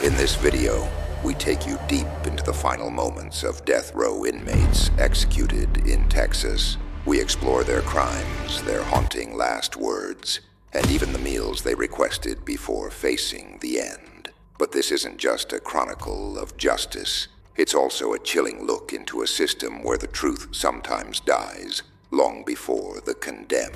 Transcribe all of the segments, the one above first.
In this video, we take you deep into the final moments of death row inmates executed in Texas. We explore their crimes, their haunting last words, and even the meals they requested before facing the end. But this isn't just a chronicle of justice. It's also a chilling look into a system where the truth sometimes dies long before the condemned.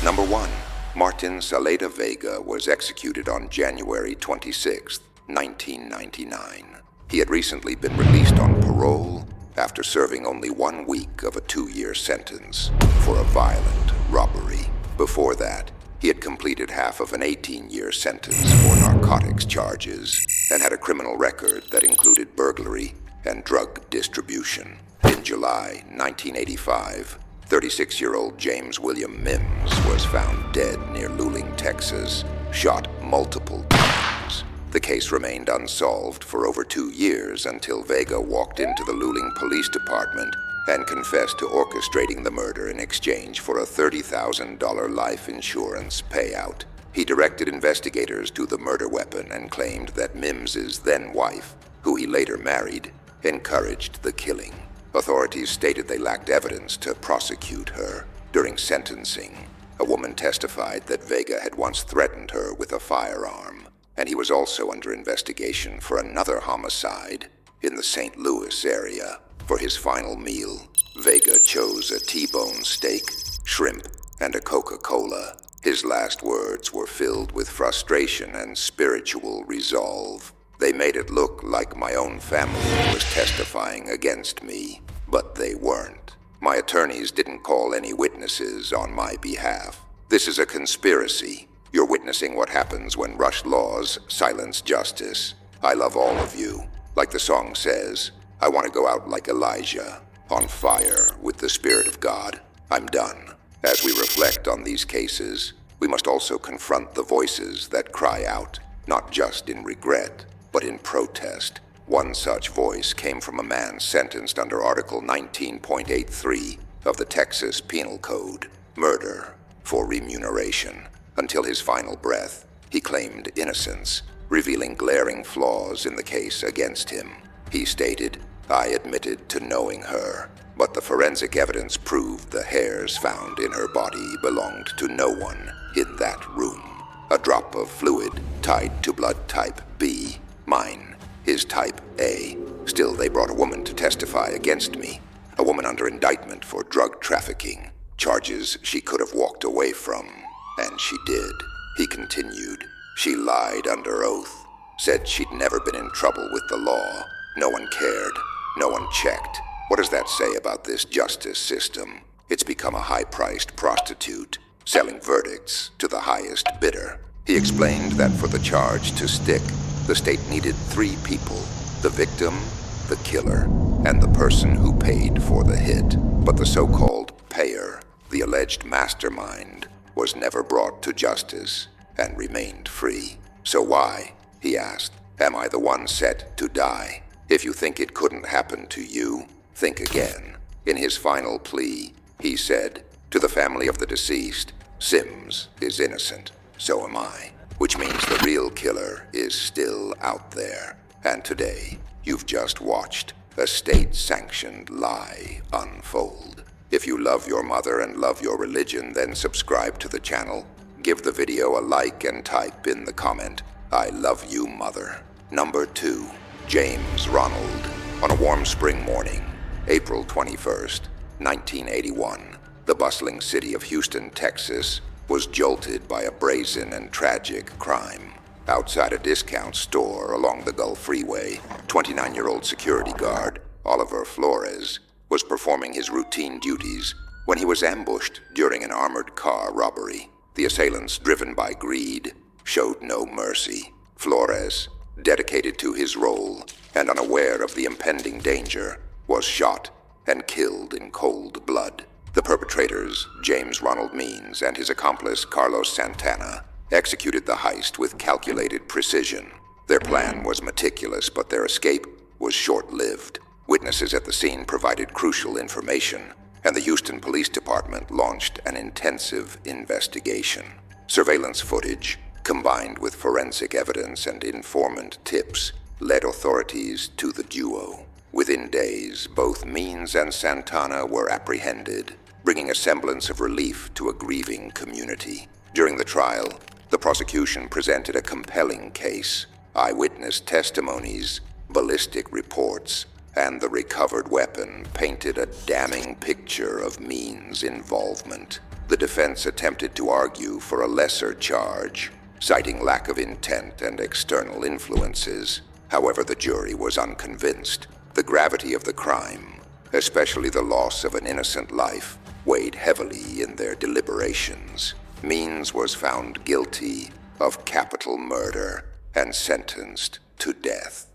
Number 1. Martin Saleda Vega was executed on January 26, 1999. He had recently been released on parole after serving only 1 week of a 2-year sentence for a violent robbery. Before that, he had completed half of an 18-year sentence for narcotics charges and had a criminal record that included burglary and drug distribution. In July 1985, 36-year-old James William Mims was found dead near Luling, Texas, shot multiple times. The case remained unsolved for over 2 years until Vega walked into the Luling Police Department and confessed to orchestrating the murder in exchange for a $30,000 life insurance payout. He directed investigators to the murder weapon and claimed that Mims's then-wife, who he later married, encouraged the killing. Authorities stated they lacked evidence to prosecute her. During sentencing, a woman testified that Vega had once threatened her with a firearm, and he was also under investigation for another homicide in the St. Louis area. For his final meal, Vega chose a T-bone steak, shrimp, and a Coca-Cola. His last words were filled with frustration and spiritual resolve. They made it look like my own family was testifying against me, but they weren't. My attorneys didn't call any witnesses on my behalf. This is a conspiracy. You're witnessing what happens when rushed laws silence justice. I love all of you. Like the song says, I want to go out like Elijah, on fire with the Spirit of God. I'm done. As we reflect on these cases, we must also confront the voices that cry out, not just in regret, but in protest. One such voice came from a man sentenced under Article 19.83 of the Texas Penal Code, murder for remuneration. Until his final breath, he claimed innocence, revealing glaring flaws in the case against him. He stated, "I admitted to knowing her, but the forensic evidence proved the hairs found in her body belonged to no one in that room. A drop of fluid tied to blood type B. Mine is type A. Still, they brought a woman to testify against me, a woman under indictment for drug trafficking, charges she could have walked away from, and she did." He continued, "She lied under oath, said she'd never been in trouble with the law. No one cared, no one checked. What does that say about this justice system? It's become a high-priced prostitute, selling verdicts to the highest bidder." He explained that for the charge to stick, the state needed 3 people: the victim, the killer, and the person who paid for the hit. But the so-called payer, the alleged mastermind, was never brought to justice and remained free. "So why," he asked, "am I the one set to die? If you think it couldn't happen to you, think again." In his final plea, he said, "To the family of the deceased, Sims is innocent. So am I. Which means the real killer is still out there. And today, you've just watched a state-sanctioned lie unfold. If you love your mother and love your religion, then subscribe to the channel. Give the video a like and type in the comment, 'I love you, mother.'" Number 2. James Ronald. On a warm spring morning, April 21st, 1981, the bustling city of Houston, Texas, was jolted by a brazen and tragic crime. Outside a discount store along the Gulf Freeway, 29-year-old security guard Oliver Flores was performing his routine duties when he was ambushed during an armored car robbery. The assailants, driven by greed, showed no mercy. Flores, dedicated to his role and unaware of the impending danger, was shot and killed in cold blood. The perpetrators, James Ronald Means and his accomplice Carlos Santana, executed the heist with calculated precision. Their plan was meticulous, but their escape was short-lived. Witnesses at the scene provided crucial information, and the Houston Police Department launched an intensive investigation. Surveillance footage, combined with forensic evidence and informant tips, led authorities to the duo. Within days, both Means and Santana were apprehended, bringing a semblance of relief to a grieving community. During the trial, the prosecution presented a compelling case. Eyewitness testimonies, ballistic reports, and the recovered weapon painted a damning picture of Means' involvement. The defense attempted to argue for a lesser charge, citing lack of intent and external influences. However, the jury was unconvinced. The gravity of the crime, especially the loss of an innocent life, weighed heavily in their deliberations. Means was found guilty of capital murder and sentenced to death.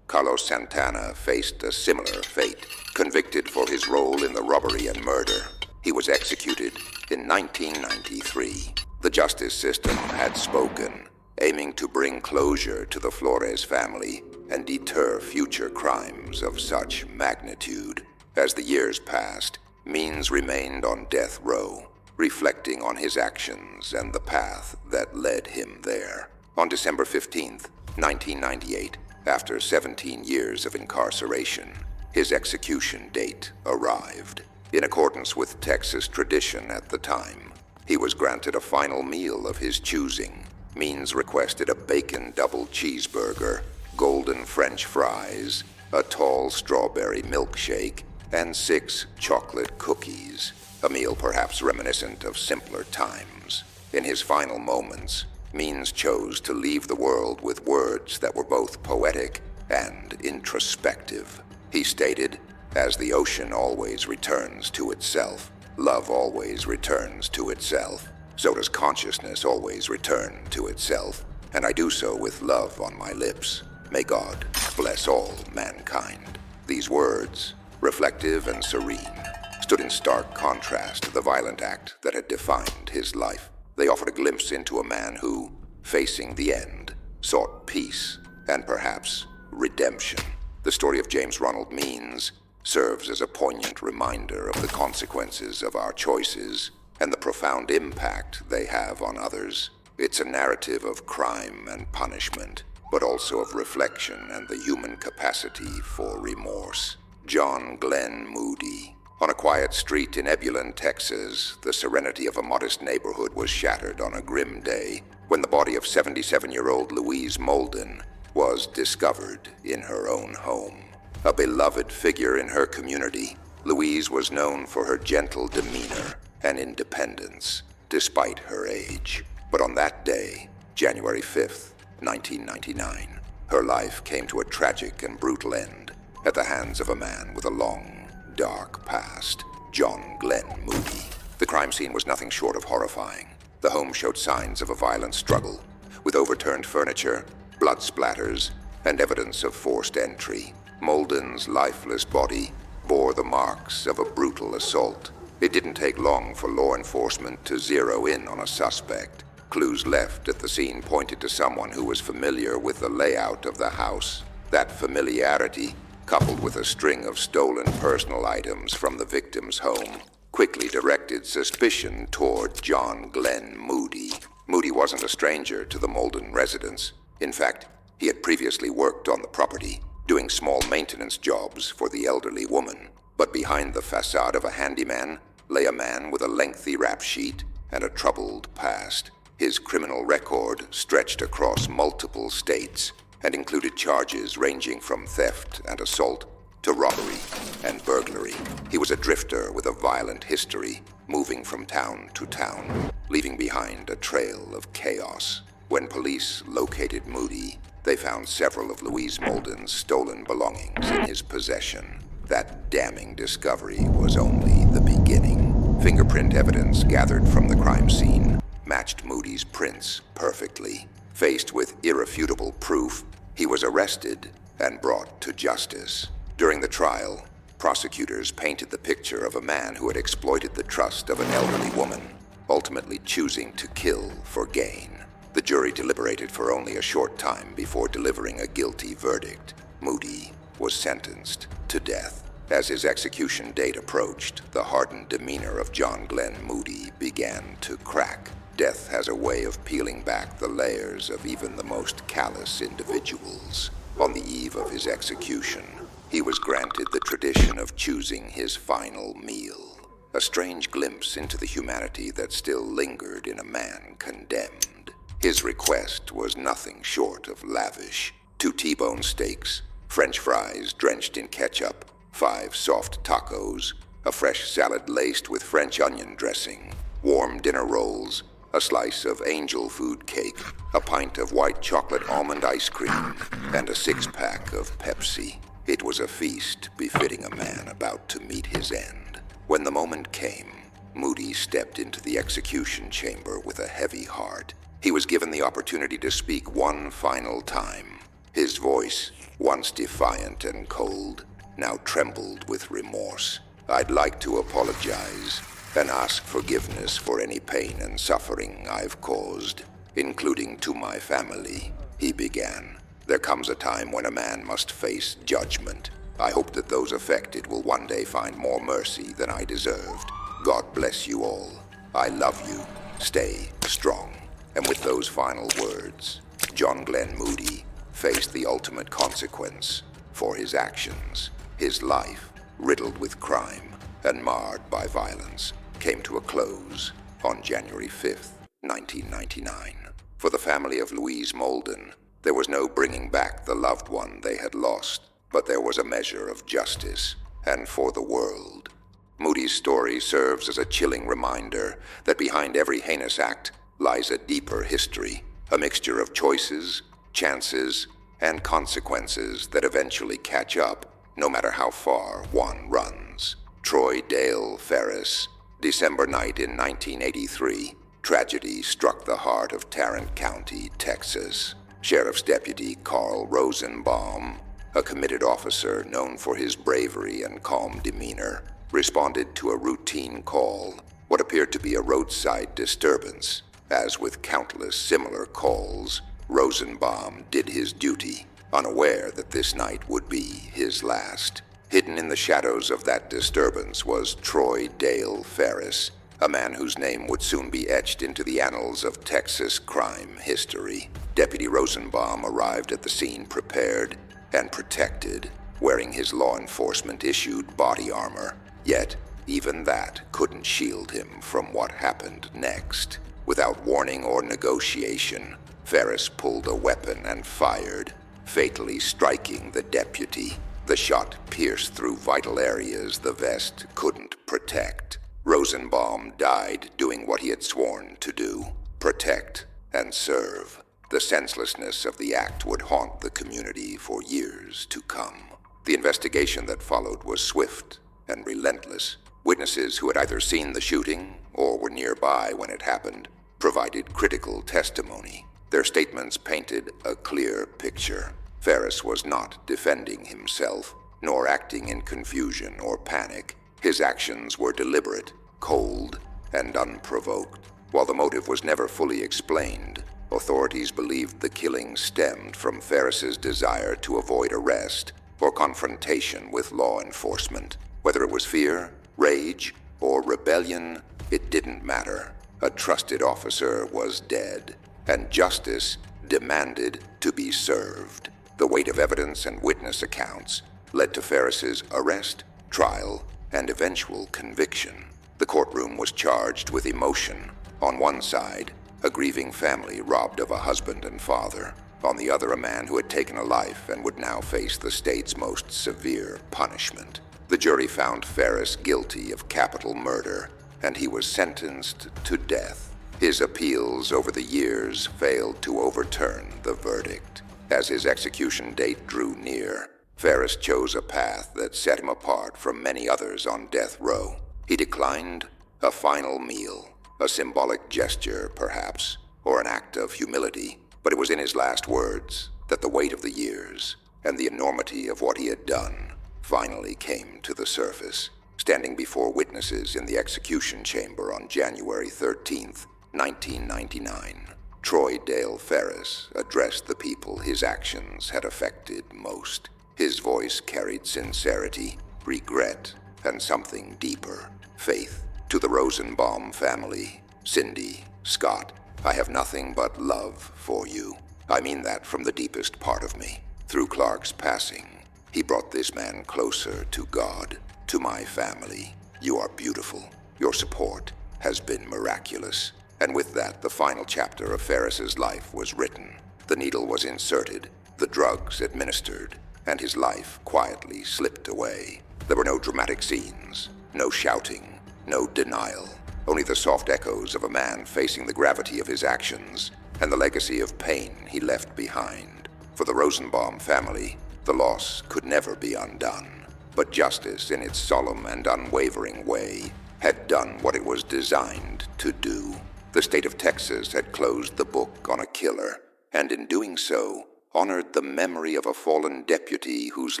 Carlos Santana faced a similar fate, convicted for his role in the robbery and murder. He was executed in 1993. The justice system had spoken, aiming to bring closure to the Flores family and deter future crimes of such magnitude. As the years passed, Means remained on death row, reflecting on his actions and the path that led him there. On December 15th, 1998, after 17 years of incarceration, his execution date arrived. In accordance with Texas tradition at the time, he was granted a final meal of his choosing. Means requested a bacon double cheeseburger, golden French fries, a tall strawberry milkshake, and 6 chocolate cookies, a meal perhaps reminiscent of simpler times. In his final moments, Means chose to leave the world with words that were both poetic and introspective. He stated, "As the ocean always returns to itself, love always returns to itself, so does consciousness always return to itself, and I do so with love on my lips. May God bless all mankind." These words, reflective and serene, stood in stark contrast to the violent act that had defined his life. They offered a glimpse into a man who, facing the end, sought peace and perhaps redemption. The story of James Ronald Means serves as a poignant reminder of the consequences of our choices and the profound impact they have on others. It's a narrative of crime and punishment, but also of reflection and the human capacity for remorse. John Glenn Moody. On a quiet street in Ebulin, Texas, the serenity of a modest neighborhood was shattered on a grim day when the body of 77-year-old Louise Molden was discovered in her own home. A beloved figure in her community, Louise was known for her gentle demeanor and independence, despite her age. But on that day, January 5th, 1999, her life came to a tragic and brutal end at the hands of a man with a long, dark past, John Glenn Moody. The crime scene was nothing short of horrifying. The home showed signs of a violent struggle, with overturned furniture, blood splatters, and evidence of forced entry. Molden's lifeless body bore the marks of a brutal assault. It didn't take long for law enforcement to zero in on a suspect. Clues left at the scene pointed to someone who was familiar with the layout of the house. That familiarity, coupled with a string of stolen personal items from the victim's home, quickly directed suspicion toward John Glenn Moody. Moody wasn't a stranger to the Molden residence. In fact, he had previously worked on the property, doing small maintenance jobs for the elderly woman. But behind the facade of a handyman lay a man with a lengthy rap sheet and a troubled past. His criminal record stretched across multiple states and included charges ranging from theft and assault to robbery and burglary. He was a drifter with a violent history, moving from town to town, leaving behind a trail of chaos. When police located Moody, they found several of Louise Molden's stolen belongings in his possession. That damning discovery was only the beginning. Fingerprint evidence gathered from the crime scene matched Moody's prints perfectly. Faced with irrefutable proof, he was arrested and brought to justice. During the trial, prosecutors painted the picture of a man who had exploited the trust of an elderly woman, ultimately choosing to kill for gain. The jury deliberated for only a short time before delivering a guilty verdict. Moody was sentenced to death. As his execution date approached, the hardened demeanor of John Glenn Moody began to crack. Death has a way of peeling back the layers of even the most callous individuals. On the eve of his execution, he was granted the tradition of choosing his final meal. A strange glimpse into the humanity that still lingered in a man condemned. His request was nothing short of lavish. 2 T-bone steaks, French fries drenched in ketchup, 5 soft tacos, a fresh salad laced with French onion dressing, warm dinner rolls, a slice of angel food cake, a pint of white chocolate almond ice cream, and a 6-pack of Pepsi. It was a feast befitting a man about to meet his end. When the moment came, Moody stepped into the execution chamber with a heavy heart. He was given the opportunity to speak one final time. His voice, once defiant and cold, now trembled with remorse. "I'd like to apologize and ask forgiveness for any pain and suffering I've caused, including to my family," he began. "There comes a time when a man must face judgment. I hope that those affected will one day find more mercy than I deserved. God bless you all. I love you. Stay strong." And with those final words, John Glenn Moody faced the ultimate consequence for his actions. His life, riddled with crime and marred by violence, came to a close on January 5th, 1999. For the family of Louise Molden, there was no bringing back the loved one they had lost, but there was a measure of justice, and for the world. Moody's story serves as a chilling reminder that behind every heinous act lies a deeper history, a mixture of choices, chances, and consequences that eventually catch up, no matter how far one runs. Troy Dale Ferris. December night in 1983, tragedy struck the heart of Tarrant County, Texas. Sheriff's Deputy Carl Rosenbaum, a committed officer known for his bravery and calm demeanor, responded to a routine call, what appeared to be a roadside disturbance. As with countless similar calls, Rosenbaum did his duty, unaware that this night would be his last. Hidden in the shadows of that disturbance was Troy Dale Ferris, a man whose name would soon be etched into the annals of Texas crime history. Deputy Rosenbaum arrived at the scene prepared and protected, wearing his law enforcement-issued body armor. Yet, even that couldn't shield him from what happened next. Without warning or negotiation, Ferris pulled a weapon and fired, fatally striking the deputy. The shot pierced through vital areas the vest couldn't protect. Rosenbaum died doing what he had sworn to do: protect and serve. The senselessness of the act would haunt the community for years to come. The investigation that followed was swift and relentless. Witnesses who had either seen the shooting or were nearby when it happened provided critical testimony. Their statements painted a clear picture. Ferris was not defending himself, nor acting in confusion or panic. His actions were deliberate, cold, and unprovoked. While the motive was never fully explained, authorities believed the killing stemmed from Ferris's desire to avoid arrest or confrontation with law enforcement. Whether it was fear, rage, or rebellion, it didn't matter. A trusted officer was dead, and justice demanded to be served. The weight of evidence and witness accounts led to Ferris's arrest, trial, and eventual conviction. The courtroom was charged with emotion. On one side, a grieving family robbed of a husband and father. On the other, a man who had taken a life and would now face the state's most severe punishment. The jury found Ferris guilty of capital murder, and he was sentenced to death. His appeals over the years failed to overturn the verdict. As his execution date drew near, Ferris chose a path that set him apart from many others on death row. He declined a final meal, a symbolic gesture, perhaps, or an act of humility, but it was in his last words that the weight of the years and the enormity of what he had done finally came to the surface. Standing before witnesses in the execution chamber on January 13th, 1999, Troy Dale Ferris addressed the people his actions had affected most. His voice carried sincerity, regret, and something deeper: faith. To the Rosenbaum family, Cindy, Scott, I have nothing but love for you. I mean that from the deepest part of me. Through Clark's passing, he brought this man closer to God, to my family. You are beautiful. Your support has been miraculous. And with that, the final chapter of Ferris's life was written. The needle was inserted, the drugs administered, and his life quietly slipped away. There were no dramatic scenes, no shouting, no denial. Only the soft echoes of a man facing the gravity of his actions and the legacy of pain he left behind. For the Rosenbaum family, the loss could never be undone. But justice, in its solemn and unwavering way, had done what it was designed to do. The state of Texas had closed the book on a killer, and in doing so, honored the memory of a fallen deputy whose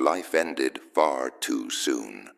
life ended far too soon.